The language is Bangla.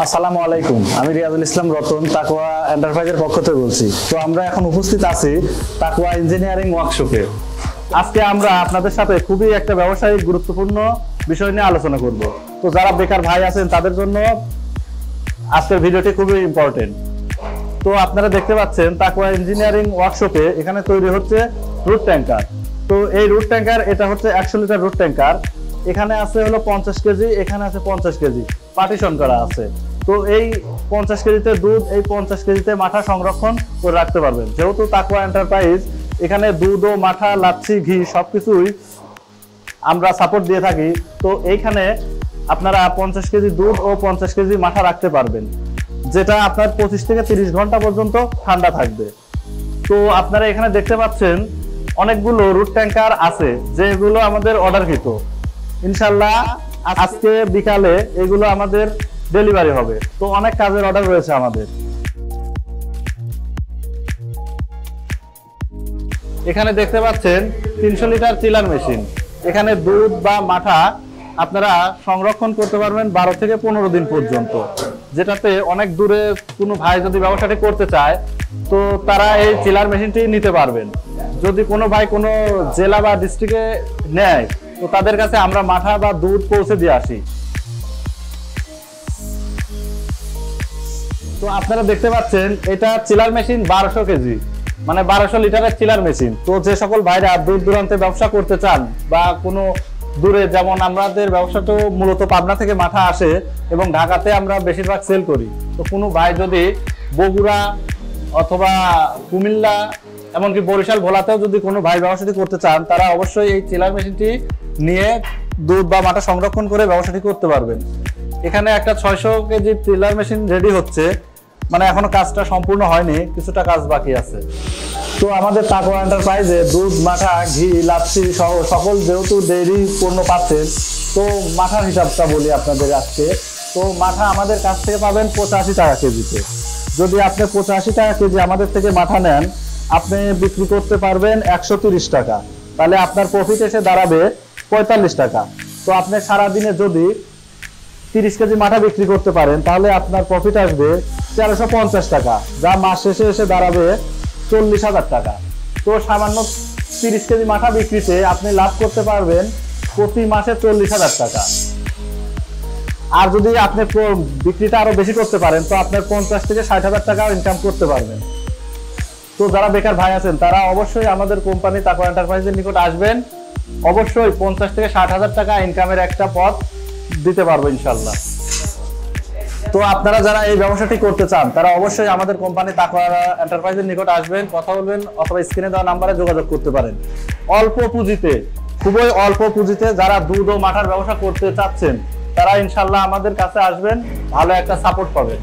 আসসালামু আলাইকুম, আমি রিয়াজুল ইসলাম রতন তাকওয়া এন্টারপ্রাইজের পক্ষ থেকে বলছি। তো আমরা এখন উপস্থিত আছি তাকওয়া ইঞ্জিনিয়ারিং ওয়ার্কশপে। আজকে আমরা আপনাদের সাথে খুবই একটা ব্যবসায়িক গুরুত্বপূর্ণ বিষয় নিয়ে আলোচনা করব। তো যারা বেকার ভাই আছেন তাদের জন্য আজকের ভিডিওটি খুবই ইম্পর্টেন্ট। তো আপনারা দেখতে পাচ্ছেন তাকওয়া ইঞ্জিনিয়ারিং ওয়ার্কশপে এখানে তৈরি হচ্ছে রুট ট্যাঙ্কার। তো এই রুট ট্যাঙ্কার এটা হচ্ছে 100 লিটার রুট ট্যাঙ্কার। এখানে আছে হলো 50 কেজি, এখানে আছে 50 কেজি, পার্টিশন করা আছে। তো এই 50 কেজিতে দুধ, এই 50 কেজিতে মাঠা সংরক্ষণ করে রাখতে পারবেন। যেহেতু তাকওয়া এন্টারপ্রাইজ এখানে দুধ ও মাঠা, লাচ্ছি, ঘি সবকিছুই আমরা সাপোর্ট দিয়ে থাকি। তো এইখানে আপনারা 50 কেজি দুধ ও 50 কেজি মাঠা রাখতে পারবেন, যেটা আপনার 25 থেকে 30 ঘন্টা পর্যন্ত ঠান্ডা থাকবে। তো আপনারা এখানে দেখতে পাচ্ছেন অনেকগুলো রুট ট্যাঙ্কার আছে যেগুলো আমাদের অর্ডারকৃত। ইনশাল্লাহ আজকে বিকালে এগুলো আমাদের ডেলিভারি হবে। তো অনেক কাজের অর্ডার রয়েছে আমাদের। এখানে দেখতে পাচ্ছেন 300 লিটার চিলার মেশিন। এখানে দুধ বা মাঠা আপনারা সংরক্ষণ করতে পারবেন 12 থেকে 15 দিন পর্যন্ত, যেটাতে অনেক দূরে কোনো ভাই যদি ব্যবসাটি করতে চায় তো তারা এই চিলার মেশিনটি নিতে পারবেন। যদি কোনো ভাই কোনো জেলা বা ডিস্ট্রিক্টে নেয় তো তাদের কাছে আমরা মাঠা বা দুধ পৌঁছে দিয়ে আসি। তো আপনারা দেখতে পাচ্ছেন এটা চিলার মেশিন 1200 কেজি, মানে 1200 লিটারের চিলার মেশিন। তো যে সকল ভাইরা দূর দূরান্তে ব্যবসা করতে চান বা কোনো দূরে, যেমন আমাদের ব্যবসা তো মূলত পাবনা থেকে মাঠা আসে এবং ঢাকাতে আমরা বেশিরভাগ সেল করি। তো কোনো ভাই যদি বগুড়া অথবা কুমিল্লা এমনকি বরিশাল, ভোলাতেও যদি কোনো ভাই ব্যবসাটি করতে চান তারা অবশ্যই এই চিলার মেশিনটি নিয়ে দুধ বা মাঠা সংরক্ষণ করে ব্যবসাটি করতে পারবেন। এখানে একটা 600 কেজি চিলার মেশিন রেডি হচ্ছে, মানে এখনো কাজটা সম্পূর্ণ হয়নি, কিছুটা কাজ বাকি আছে। তো আমাদের তাকওয়া এন্টারপ্রাইজে দুধ, মাঠা, ঘি, লাচ্ছি সহ সকল যেহেতু ডেইরি পণ্য পাচ্ছেন, তো মাঠার হিসাবটা বলি আপনাদের আজকে। তো মাঠা আমাদের কাছ থেকে পাবেন 85 টাকা কেজিতে। যদি আপনি 85 টাকা কেজি আমাদের থেকে মাঠা নেন, আপনি বিক্রি করতে পারবেন 130 টাকা, তাহলে আপনার প্রফিট এসে দাঁড়াবে 45 টাকা। তো আপনি সারাদিনে যদি 30 কেজি মাঠা বিক্রি করতে পারেন তাহলে আপনার প্রফিট আসবে 1350 টাকা, যা মাস শেষে এসে দাঁড়াবে 40,000 টাকা। তো সামান্য 30 কেজি মাঠা বিক্রিতে আপনি লাভ করতে পারবেন প্রতি মাসে 40,000 টাকা। আর যদি আপনি বিক্রিটা আরো বেশি করতে পারেন তো আপনার 50 থেকে 60,000 টাকা ইনকাম করতে পারবেন। তো যারা বেকার ভাই আছেন তারা অবশ্যই আমাদের কোম্পানি তাকওয়া এন্টারপ্রাইজের নিকট আসবেন। অবশ্যই 50 থেকে 60,000 টাকা ইনকামের একটা পথ দিতে পারবো ইনশাল্লাহ। তো আপনারা যারা এই ব্যবসাটি করতে চান তারা অবশ্যই আমাদের কোম্পানি তাকওয়া এন্টারপ্রাইজের নিকট আসবেন, কথা বলবেন অথবা স্ক্রিনে দেওয়া নাম্বারে যোগাযোগ করতে পারেন। অল্প পুঁজিতে, খুবই অল্প পুঁজিতে যারা দুধ ও মাঠার ব্যবসা করতে চাচ্ছেন তারা ইনশাল্লাহ আমাদের কাছে আসবেন, ভালো একটা সাপোর্ট পাবেন।